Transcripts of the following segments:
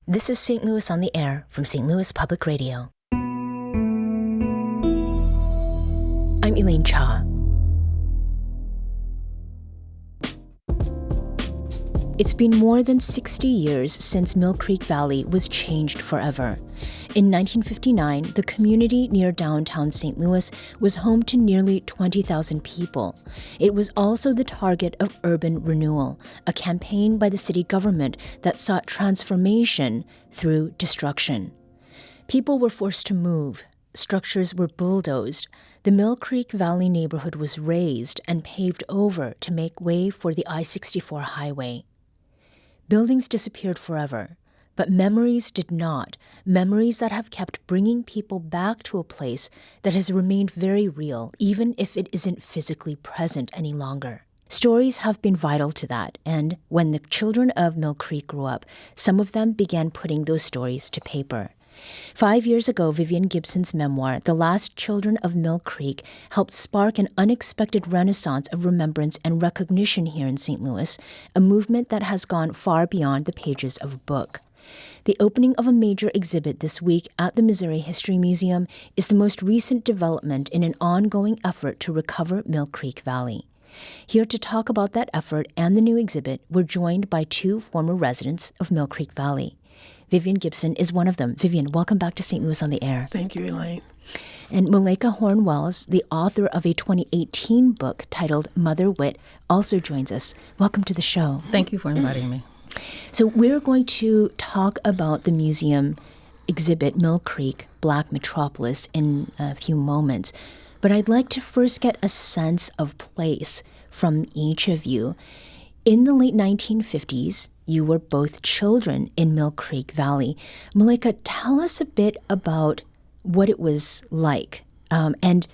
This is St. Louis on the Air from St. Louis Public Radio. I'm Elaine Cha. It's been more than 60 years since Mill Creek Valley was changed forever. In 1959, the community near downtown St. Louis was home to nearly 20,000 people. It was also the target of urban renewal, a campaign by the city government that sought transformation through destruction. People were forced to move. Structures were bulldozed. The Mill Creek Valley neighborhood was razed and paved over to make way for the I-64 highway. Buildings disappeared forever, but memories did not. Memories that have kept bringing people back to a place that has remained very real, even if it isn't physically present any longer. Stories have been vital to that, and when the children of Mill Creek grew up, some of them began putting those stories to paper. 5 years ago, Vivian Gibson's memoir, The Last Children of Mill Creek, helped spark an unexpected renaissance of remembrance and recognition here in St. Louis, a movement that has gone far beyond the pages of a book. The opening of a major exhibit this week at the Missouri History Museum is the most recent development in an ongoing effort to recover Mill Creek Valley. Here to talk about that effort and the new exhibit, we're joined by two former residents of Mill Creek Valley. Vivian Gibson is one of them. Vivian, welcome back to St. Louis on the Air. Thank you, Elaine. And Malaika Horne Wells, the author of a 2018 book titled Mother Wit, also joins us. Welcome to the show. Thank you for inviting me. So we're going to talk about the museum exhibit Mill Creek, Black Metropolis in a few moments. But I'd like to first get a sense of place from each of you. In the late 1950s, you were both children in Mill Creek Valley. Malaika, tell us a bit about what it was like. And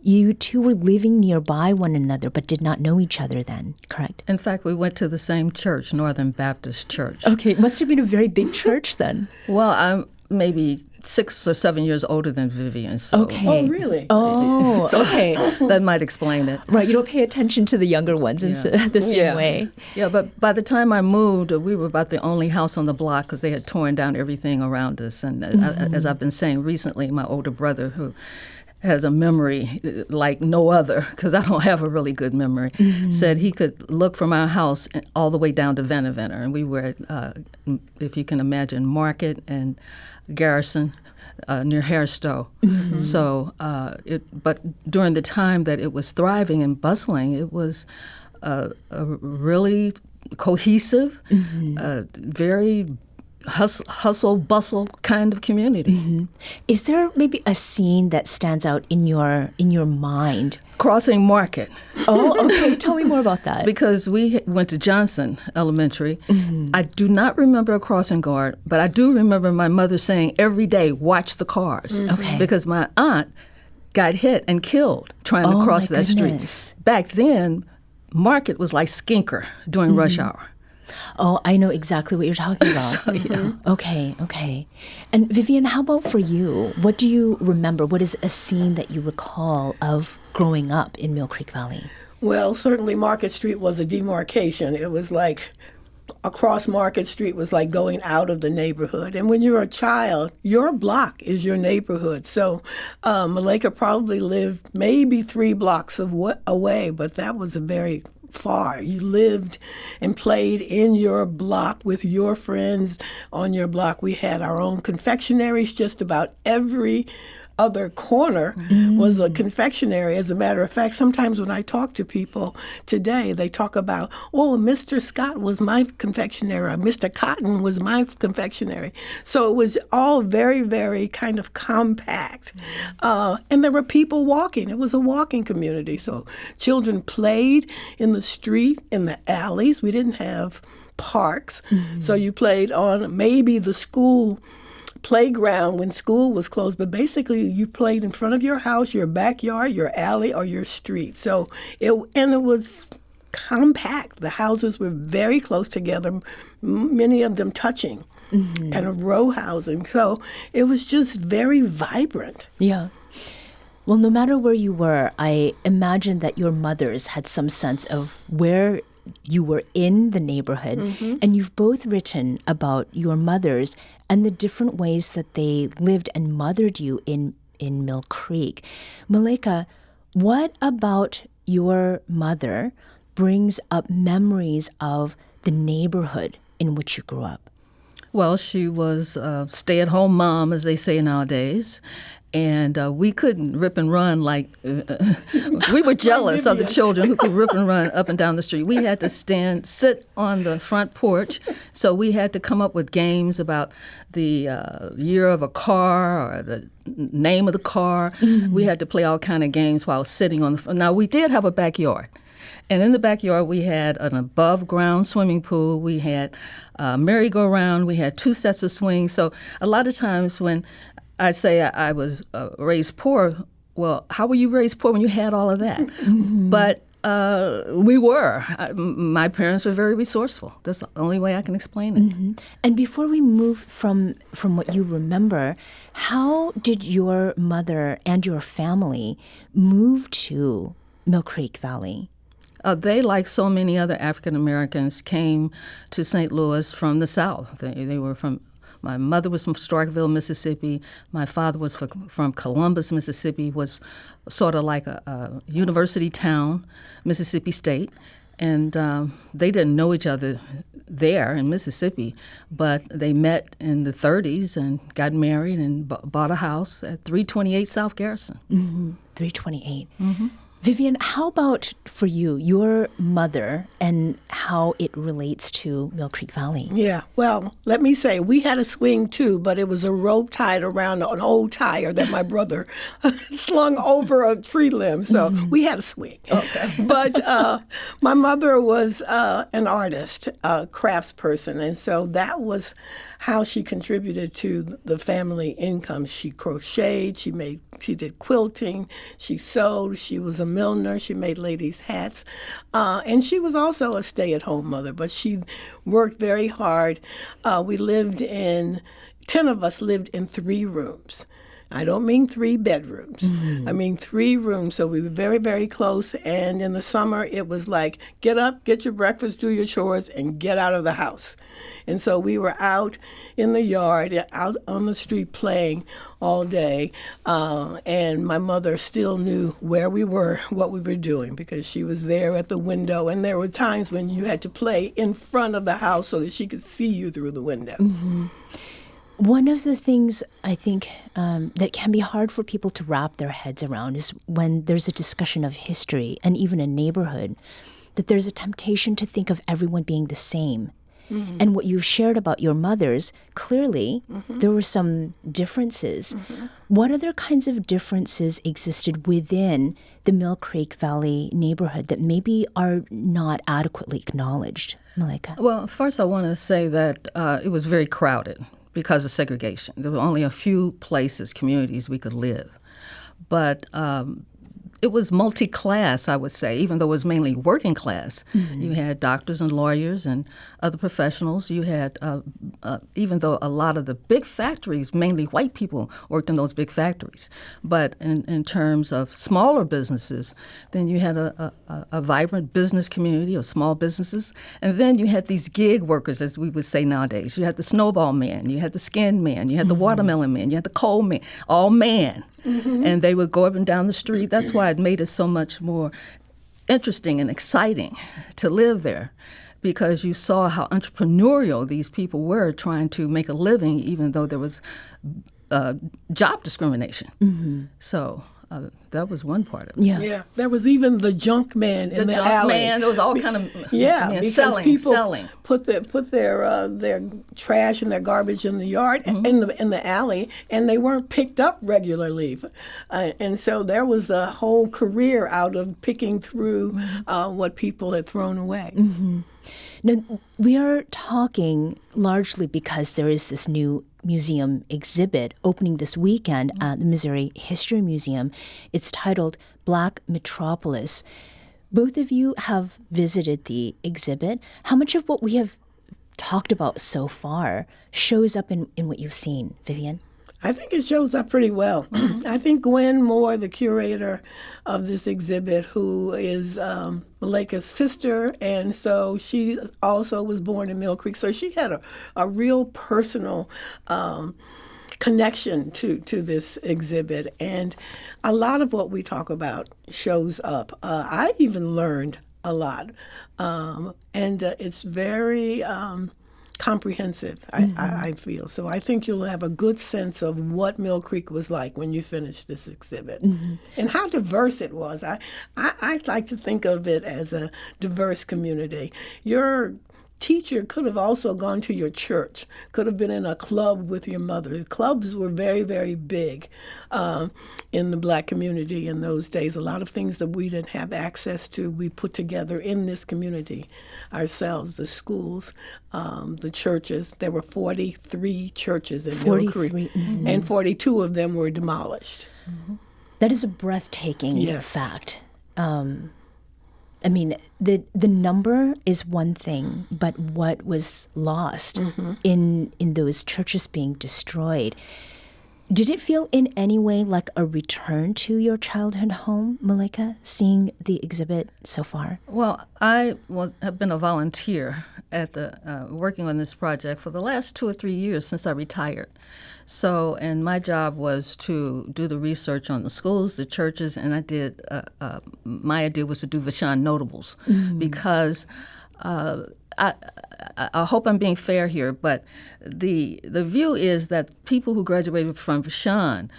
you two were living nearby one another but did not know each other then, correct? In fact, we went to the same church, Northern Baptist Church. Okay, it must have been a very big church then. Well, I'm maybe 6 or 7 years older than Vivian. So Okay. Oh, really? Oh, okay. that might explain it. Right, you don't pay attention to the younger ones in the same way. Yeah, but by the time I moved, we were about the only house on the block because they had torn down everything around us. And as I've been saying recently, my older brother, who has a memory like no other, because I don't have a really good memory, said he could look from our house all the way down to Venner. And we were at, if you can imagine, Market and Garrison near Hairstow. So, but during the time that it was thriving and bustling, it was a really cohesive, very hustle bustle kind of community. Is there maybe a scene that stands out in your mind? Crossing Market. Oh, okay. Tell me more about that. Because we went to Johnson Elementary. I do not remember a crossing guard, but I do remember my mother saying every day, watch the cars. Okay. Because my aunt got hit and killed trying to cross that street. Back then, Market was like Skinker during rush hour. Oh, I know exactly what you're talking about. Okay. And Vivian, how about for you? What do you remember? What is a scene that you recall of growing up in Mill Creek Valley? Well, certainly Market Street was a demarcation. It was like across Market Street was like going out of the neighborhood. And when you're a child, your block is your neighborhood. So Malaika probably lived maybe 3 blocks away, but that was a very far. You lived and played in your block with your friends on your block. We had our own confectionaries. Just about every other corner was a confectionery. As a matter of fact, sometimes when I talk to people today, they talk about, oh, Mr. Scott was my confectionery, or Mr. Cotton was my confectionery. So it was all very, very kind of compact. And there were people walking. It was a walking community. So children played in the street, in the alleys. We didn't have parks. So you played on maybe the school playground when school was closed, but basically you played in front of your house, your backyard, your alley, or your street. So it was compact. The houses were very close together, many of them touching, kind of row housing. So it was just very vibrant. Yeah. Well, no matter where you were, I imagine that your mothers had some sense of where you were in the neighborhood, and you've both written about your mothers and the different ways that they lived and mothered you in Mill Creek. Malaika, what about your mother brings up memories of the neighborhood in which you grew up? Well, she was a stay-at-home mom, as they say nowadays. And we couldn't rip and run like we were jealous of the children who could rip and run up and down the street. We had to sit on the front porch. So we had to come up with games about the year of a car or the name of the car. We had to play all kind of games while sitting on the front. Now, we did have a backyard. And in the backyard, we had an above-ground swimming pool. We had a merry-go-round. We had 2 sets of swings. So a lot of times when I say I was raised poor, well, how were you raised poor when you had all of that? But we were. My parents were very resourceful. That's the only way I can explain it. And before we move from what you remember, how did your mother and your family move to Mill Creek Valley? They, like so many other African Americans, came to St. Louis from the South. They were from. My mother was from Starkville, Mississippi. My father was from Columbus, Mississippi, was sort of like a university town, Mississippi State. And they didn't know each other there in Mississippi, but they met in the 30s and got married and bought a house at 328 South Garrison. 328. Vivian, how about for you, your mother, and how it relates to Mill Creek Valley? Yeah, well, let me say, we had a swing too, but it was a rope tied around an old tire that my brother slung over a tree limb, so we had a swing. Okay. But my mother was an artist, a craftsperson, and so that was how she contributed to the family income. She crocheted, she did quilting, she sewed, she was a milliner, she made ladies' hats, and she was also a stay-at-home mother, but she worked very hard. 10 of us lived in 3 rooms. I don't mean 3 bedrooms. I mean 3 rooms. So we were very, very close. And in the summer, it was like, get up, get your breakfast, do your chores, and get out of the house. And so we were out in the yard, out on the street playing all day. And my mother still knew where we were, what we were doing, because she was there at the window. And there were times when you had to play in front of the house so that she could see you through the window. One of the things I think that can be hard for people to wrap their heads around is when there's a discussion of history and even a neighborhood, that there's a temptation to think of everyone being the same. And what you've shared about your mothers, clearly there were some differences. What other kinds of differences existed within the Mill Creek Valley neighborhood that maybe are not adequately acknowledged? Malaika? Well, first I want to say that it was very crowded because of segregation. There were only a few places, communities we could live. But it was multi-class, I would say, even though it was mainly working class. You had doctors and lawyers and other professionals. You had, even though a lot of the big factories, mainly white people worked in those big factories. But in terms of smaller businesses, then you had a vibrant business community of small businesses. And then you had these gig workers, as we would say nowadays. You had the snowball man, you had the skin man, you had the watermelon man, you had the coal man, all man. And they would go up and down the street. That's why it made it so much more interesting and exciting to live there, because you saw how entrepreneurial these people were trying to make a living, even though there was job discrimination. So that was one part of it. Yeah. There was even the junk man in the alley. The junk man. There was all kind of because selling. People put their trash and their garbage in the yard in the alley, and they weren't picked up regularly, and so there was a whole career out of picking through what people had thrown away. Now, we are talking largely because there is this new museum exhibit opening this weekend at the Missouri History Museum. It's titled Black Metropolis. Both of you have visited the exhibit. How much of what we have talked about so far shows up in what you've seen, Vivian? I think it shows up pretty well. I think Gwen Moore, the curator of this exhibit, who is Malaika's sister, and so she also was born in Mill Creek, so she had a real personal connection to this exhibit, and a lot of what we talk about shows up. I even learned a lot, and it's very comprehensive, I feel. So I think you'll have a good sense of what Mill Creek was like when you finish this exhibit, and how diverse it was. I like to think of it as a diverse community. Your teacher could have also gone to your church, could have been in a club with your mother. Clubs were very, very big in the Black community in those days. A lot of things that we didn't have access to, we put together in this community ourselves. The schools, the churches. There were 43 churches in Mill Creek, and 42 of them were demolished. That is a breathtaking fact. I mean, the number is one thing, but what was lost in those churches being destroyed. Did it feel in any way like a return to your childhood home, Malaika, seeing the exhibit so far? Well, I have been a volunteer at the working on this project for the last 2 or 3 years since I retired. So, and my job was to do the research on the schools, the churches, and I did, my idea was to do Vashon Notables because I hope I'm being fair here, but the view is that people who graduated from Vashon,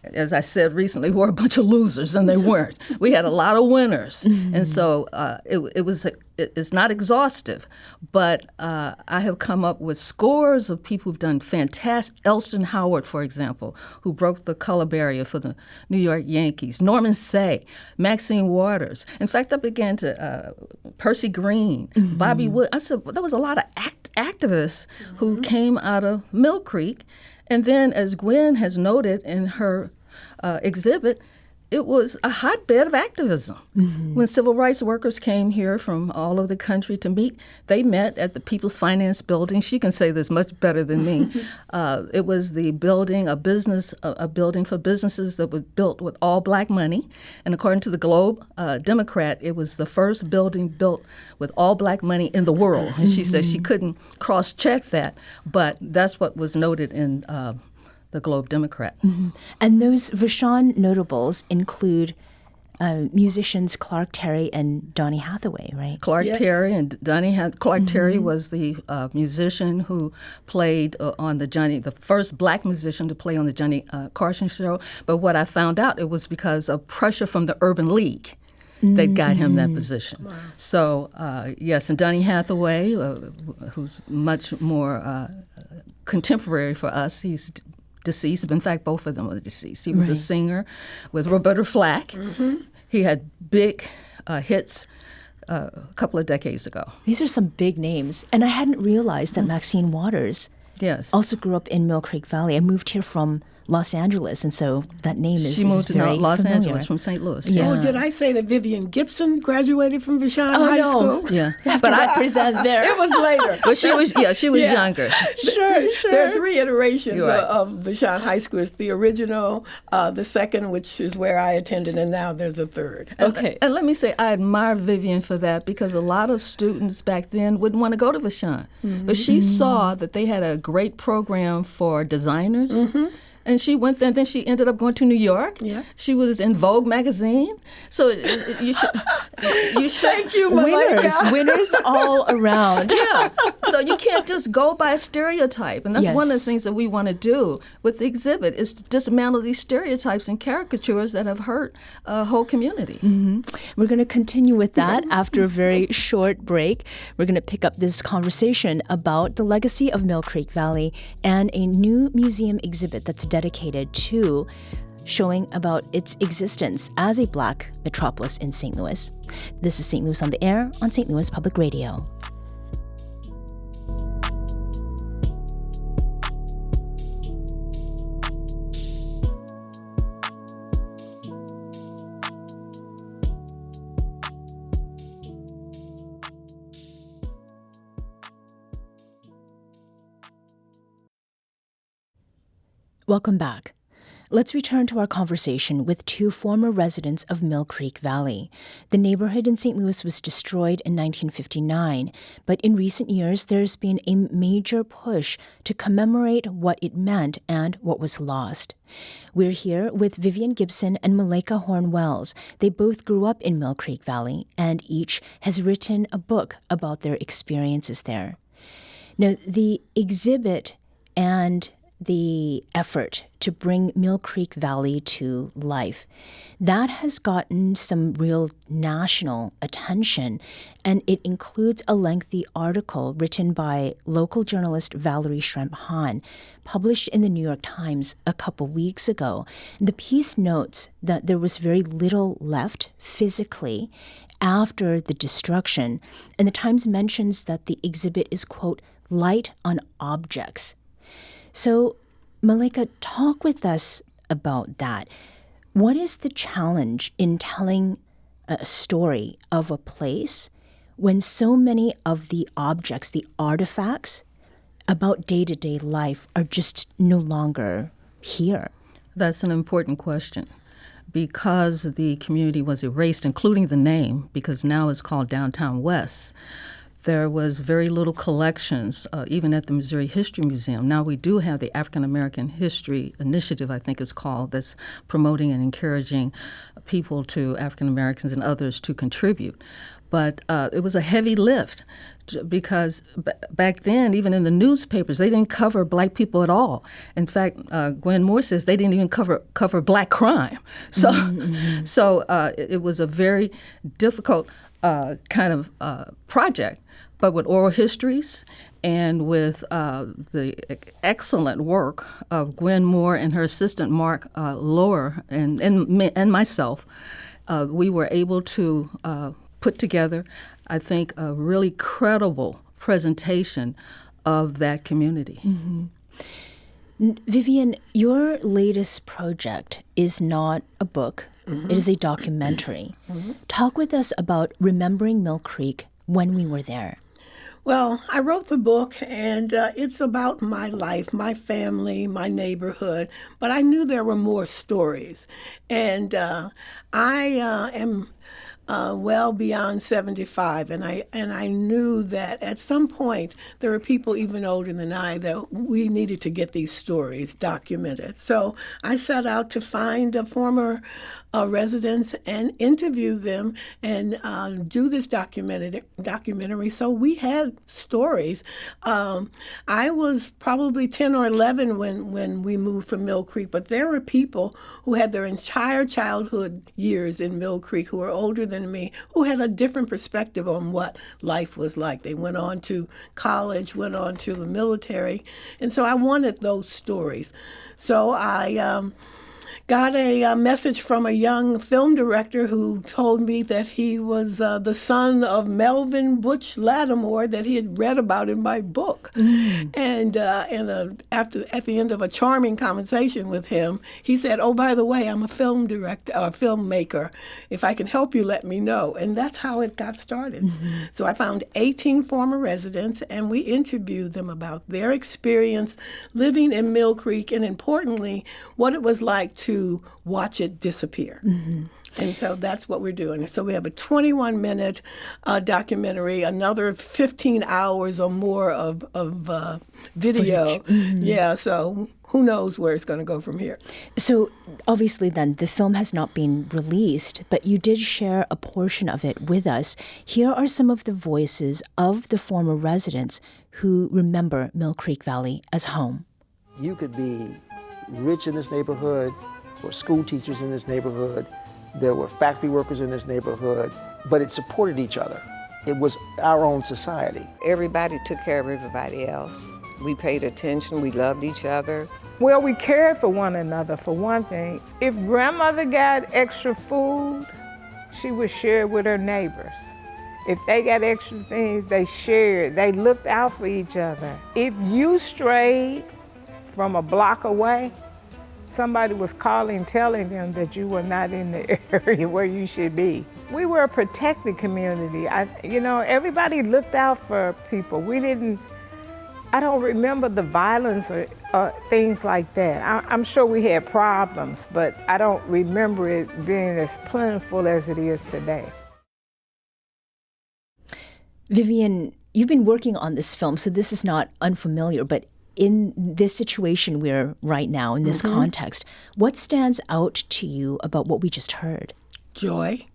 as I said recently, were a bunch of losers, and they weren't. We had a lot of winners, and so it's not exhaustive, but I have come up with scores of people who've done fantastic. Elston Howard, for example, who broke the color barrier for the New York Yankees. Norman Say, Maxine Waters. In fact, I began to Percy Green, Bobby Wood. I said there was a lot of activists who came out of Mill Creek. And then, as Gwen has noted in her exhibit, it was a hotbed of activism. When civil rights workers came here from all over the country to meet, they met at the People's Finance Building. She can say this much better than me. It was the building, a building for businesses that was built with all Black money. And according to the Globe Democrat, it was the first building built with all Black money in the world. And she said she couldn't cross-check that, but that's what was noted in the Globe Democrat. And those Vashon notables include musicians Clark Terry and Donny Hathaway, right? Clark Terry and Donny Clark Terry was the musician who played on the first Black musician to play on the Johnny Carson show. But what I found out, it was because of pressure from the Urban League that got him that position. Wow. So, yes, and Donny Hathaway, who's much more contemporary for us, he's deceased. In fact, both of them are deceased. He was a singer with Roberta Flack. He had big hits a couple of decades ago. These are some big names. And I hadn't realized that Maxine Waters also grew up in Mill Creek Valley. I moved here from Los Angeles, and so that name is She moved to Los familiar. Angeles from St. Louis. Yeah. Oh, did I say that Vivian Gibson graduated from Vashon High School? Yeah, But I present there. It was later. but she was younger. Sure. There are 3 iterations Right. of Vashon High School. It's the original, the second, which is where I attended, and now there's a third. Okay. And let me say, I admire Vivian for that because a lot of students back then wouldn't want to go to Vashon. But she saw that they had a great program for designers. And she went there, and then she ended up going to New York. Yeah. She was in Vogue magazine. So you should. Thank you, Malaika. Winners all around. Yeah. So you can't just go by a stereotype. And that's one of the Yes. things that we want to do with the exhibit is to dismantle these stereotypes and caricatures that have hurt a whole community. We're going to continue with that after a very short break. We're going to pick up this conversation about the legacy of Mill Creek Valley and a new museum exhibit that's dedicated to showing about its existence as a Black metropolis in St. Louis. This is St. Louis on the Air on St. Louis Public Radio. Welcome back. Let's return to our conversation with two former residents of Mill Creek Valley. The neighborhood in St. Louis was destroyed in 1959, but in recent years there's been a major push to commemorate what it meant and what was lost. We're here with Vivian Gibson and Malaika Horne Wells. They both grew up in Mill Creek Valley, and each has written a book about their experiences there. Now, the exhibit and the effort to bring Mill Creek Valley to life, that has gotten some real national attention, and it includes a lengthy article written by local journalist Valerie Schrempp-Hahn, published in the New York Times a couple weeks ago. The piece notes that there was very little left physically after the destruction, and the Times mentions that the exhibit is, quote, light on objects. So, Malaika, talk with us about that. What is the challenge in telling a story of a place when so many of the objects, the artifacts about day-to-day life are just no longer here? That's an important question. Because the community was erased, including the name, because now it's called Downtown West, there was very little collections, even at the Missouri History Museum. Now we do have the African American History Initiative, I think it's called, that's promoting and encouraging people to African Americans and others to contribute. But it was a heavy lift because back then, even in the newspapers, they didn't cover black people at all. In fact, Gwen Moore says they didn't even cover black crime. So, it was a very difficult kind of project. But with oral histories and with the excellent work of Gwen Moore and her assistant Mark Lohr and myself, we were able to put together, I think, a really credible presentation of that community. Mm-hmm. Vivian, your latest project is not a book. Mm-hmm. It is a documentary. Mm-hmm. Talk with us about remembering Mill Creek when we were there. Well, I wrote the book, and it's about my life, my family, my neighborhood, but I knew there were more stories. And I am well beyond 75, and I knew that at some point there were people even older than I that we needed to get these stories documented. So I set out to find former residents and interview them and do this documentary. So we had stories. I was probably 10 or 11 when we moved from Mill Creek, but there were people who had their entire childhood years in Mill Creek who were older than me, who had a different perspective on what life was like. They went on to college, went on to the military, and so I wanted those stories. So I got a message from a young film director who told me that he was the son of Melvin Butch Lattimore that he had read about in my book. Mm. And at the end of a charming conversation with him, he said, "Oh, by the way, I'm a film director, a filmmaker. If I can help you, let me know." And that's how it got started. Mm-hmm. So I found 18 former residents, and we interviewed them about their experience living in Mill Creek, and importantly, what it was like to watch it disappear. Mm-hmm. And so that's what we're doing. So we have a 21-minute documentary, another 15 hours or more of video. Mm-hmm. Yeah, so who knows where it's going to go from here. So obviously then the film has not been released, but you did share a portion of it with us. Here are some of the voices of the former residents who remember Mill Creek Valley as home. You could be rich in this neighborhood, or school teachers in this neighborhood, there were factory workers in this neighborhood, but it supported each other. It was our own society. Everybody took care of everybody else. We paid attention, we loved each other. Well, we cared for one another, for one thing. If grandmother got extra food, she would share it with her neighbors. If they got extra things, they shared. They looked out for each other. If you strayed from a block away, somebody was calling, telling them that you were not in the area where you should be. We were a protected community. Everybody looked out for people. We didn't I don't remember the violence or things like that. I'm sure we had problems, but I don't remember it being as plentiful as it is today. Vivian, you've been working on this film, so this is not unfamiliar, but in this situation we're right now, in this context, what stands out to you about what we just heard? Joy.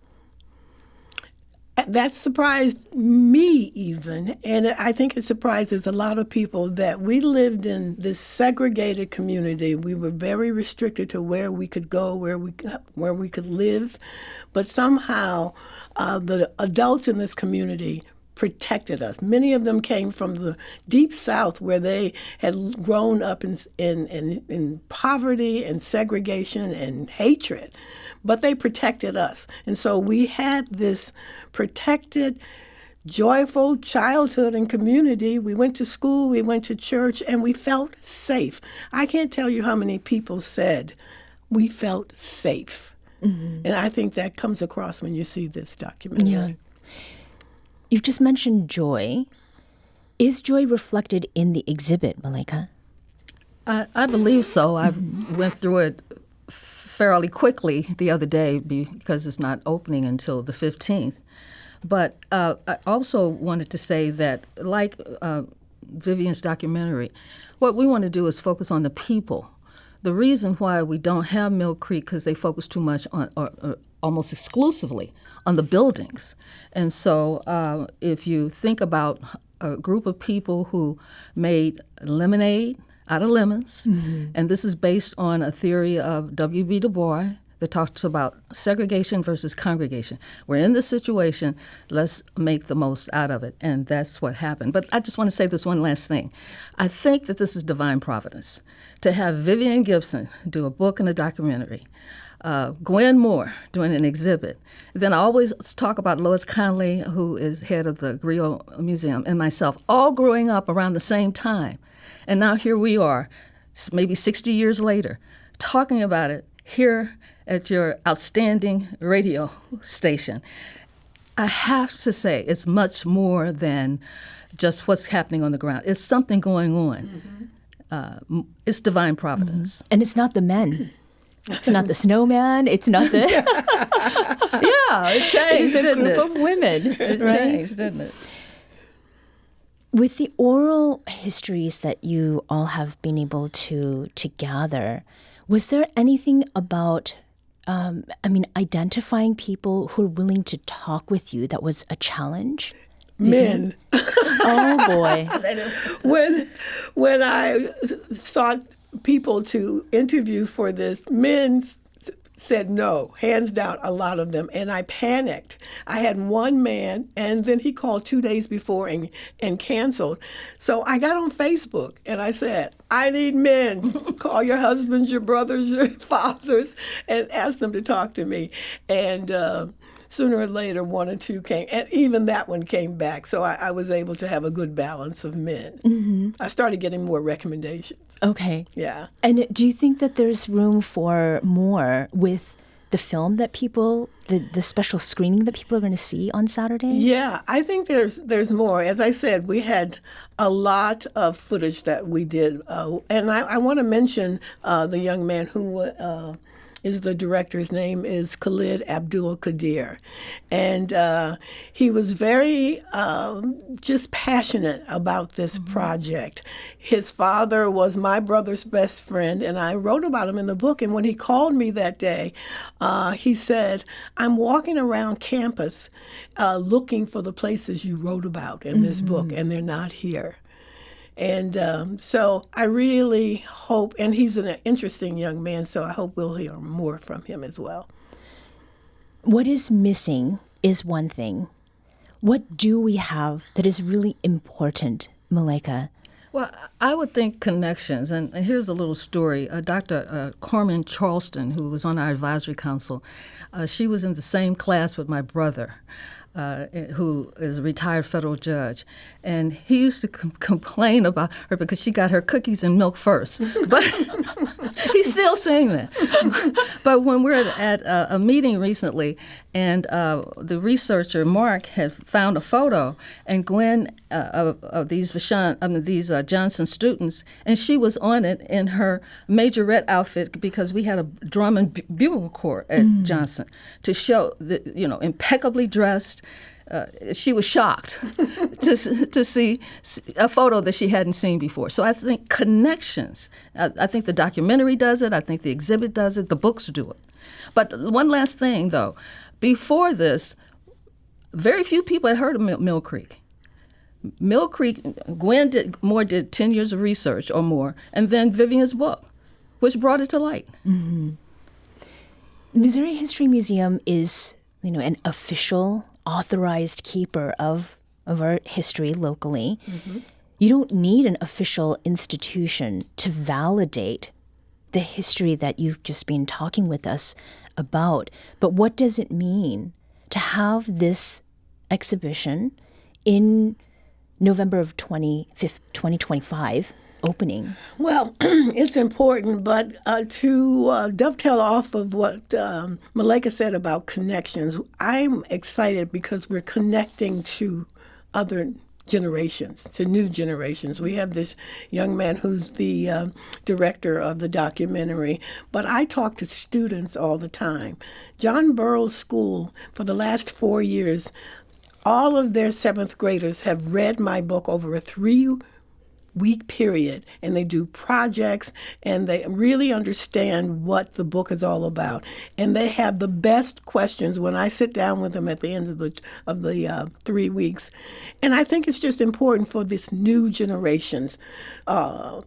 That surprised me even, and I think it surprises a lot of people that we lived in this segregated community. We were very restricted to where we could go, where we could live, but somehow the adults in this community protected us. Many of them came from the deep South, where they had grown up in poverty and segregation and hatred, but they protected us. And so we had this protected, joyful childhood and community. We went to school, we went to church, and we felt safe. I can't tell you how many people said we felt safe. And I think that comes across when you see this documentary. Yeah. You've just mentioned joy. Is joy reflected in the exhibit, Malaika? I believe so. I went through it fairly quickly the other day because it's not opening until the 15th. But I also wanted to say that, like Vivian's documentary, what we want to do is focus on the people. The reason why we don't have Mill Creek, because they focus too much on, or almost exclusively, on the buildings. And so if you think about a group of people who made lemonade out of lemons, and this is based on a theory of W.B. Du Bois that talks about segregation versus congregation. We're in this situation, let's make the most out of it, and that's what happened. But I just want to say this one last thing. I think that this is divine providence. To have Vivian Gibson do a book and a documentary, Gwen Moore doing an exhibit. Then I always talk about Lois Conley, who is head of the Griot Museum, and myself, all growing up around the same time. And now here we are, maybe 60 years later, talking about it here at your outstanding radio station. I have to say, it's much more than just what's happening on the ground. It's something going on. It's divine providence. And it's not the men. It's not the snowman. It's not the... Yeah, it changed, didn't it? It's a group of women. It changed, didn't it? With the oral histories that you all have been able to gather, was there anything about, identifying people who are willing to talk with you that was a challenge? Men. Oh, boy. When I sought people to interview for this, men said no, hands down, a lot of them, and I panicked. I had one man, and then he called 2 days before and canceled. So I got on Facebook, and I said, I need men. Call your husbands, your brothers, your fathers, and ask them to talk to me. And sooner or later, one or two came, and even that one came back. So I was able to have a good balance of men. I started getting more recommendations. Okay. Yeah. And do you think that there's room for more with the film that people, the special screening that people are going to see on Saturday? Yeah, I think there's more. As I said, we had a lot of footage that we did. And I want to mention the young man who is the director. His name is Khalid Abdul Qadir. And he was very just passionate about this project. His father was my brother's best friend, and I wrote about him in the book. And when he called me that day, he said, I'm walking around campus looking for the places you wrote about in this book, and they're not here. And so I really hope, and he's an interesting young man, so I hope we'll hear more from him as well. What is missing is one thing. What do we have that is really important, Malaika? Well, I would think connections, and here's a little story. Dr. Corman Charleston, who was on our advisory council, she was in the same class with my brother, who is a retired federal judge. And he used to complain about her because she got her cookies and milk first. But He's still saying that. But when we're at a meeting recently, and the researcher, Mark, had found a photo, and Gwen of these Johnson students, and she was on it in her majorette outfit because we had a drum and bugle corps at Johnson to show that, impeccably dressed. She was shocked to see a photo that she hadn't seen before. So I think connections. I think the documentary does it. I think the exhibit does it. The books do it. But one last thing, though. Before this, very few people had heard of Mill Creek. Mill Creek, Gwen did 10 years of research or more, and then Vivian's book, which brought it to light. Mm-hmm. Missouri History Museum is, an official authorized keeper of our history locally. Mm-hmm. You don't need an official institution to validate the history that you've just been talking with us about. But what does it mean to have this exhibition in November of 2025 opening? Well, it's important, but to dovetail off of what Malaika said about connections, I'm excited because we're connecting to other generations, to new generations. We have this young man who's the director of the documentary, but I talk to students all the time. John Burroughs School, for the last 4 years, all of their 7th graders have read my book over a 3-week period, and they do projects, and they really understand what the book is all about. And they have the best questions when I sit down with them at the end of the 3 weeks. And I think it's just important for this new generations of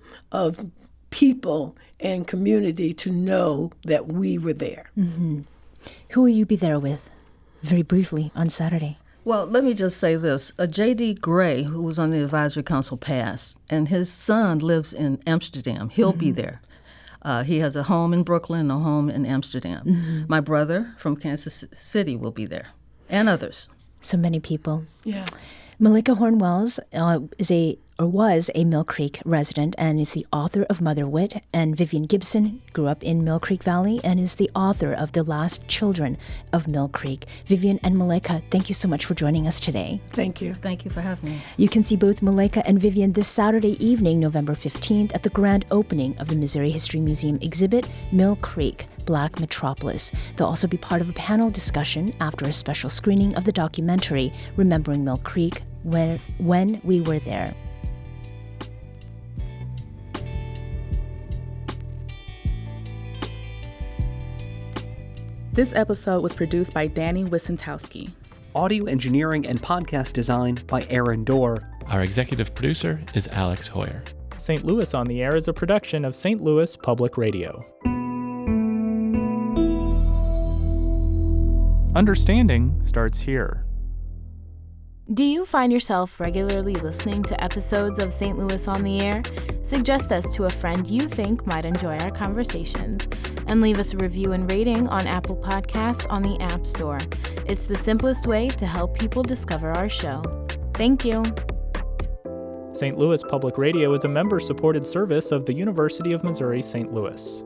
people and community to know that we were there. Mm-hmm. Who will you be there with, very briefly, on Saturday? Well, let me just say this. J.D. Gray, who was on the advisory council, passed, and his son lives in Amsterdam. He'll be there. He has a home in Brooklyn, a home in Amsterdam. Mm-hmm. My brother from Kansas City will be there, and others. So many people. Yeah. Malaika Horne Wells was a Mill Creek resident and is the author of Motherwit, and Vivian Gibson grew up in Mill Creek Valley and is the author of The Last Children of Mill Creek. Vivian and Malaika, thank you so much for joining us today. Thank you. Thank you for having me. You can see both Malaika and Vivian this Saturday evening, November 15th, at the grand opening of the Missouri History Museum exhibit, Mill Creek, Black Metropolis. They'll also be part of a panel discussion after a special screening of the documentary, Remembering Mill Creek, when we were there. This episode was produced by Danny Wissentowski. Audio engineering and podcast design by Aaron Dorr. Our executive producer is Alex Hoyer. St. Louis on the Air is a production of St. Louis Public Radio. Understanding starts here. Do you find yourself regularly listening to episodes of St. Louis on the Air? Suggest us to a friend you think might enjoy our conversations, and leave us a review and rating on Apple Podcasts on the App Store. It's the simplest way to help people discover our show. Thank you. St. Louis Public Radio is a member-supported service of the University of Missouri St. Louis.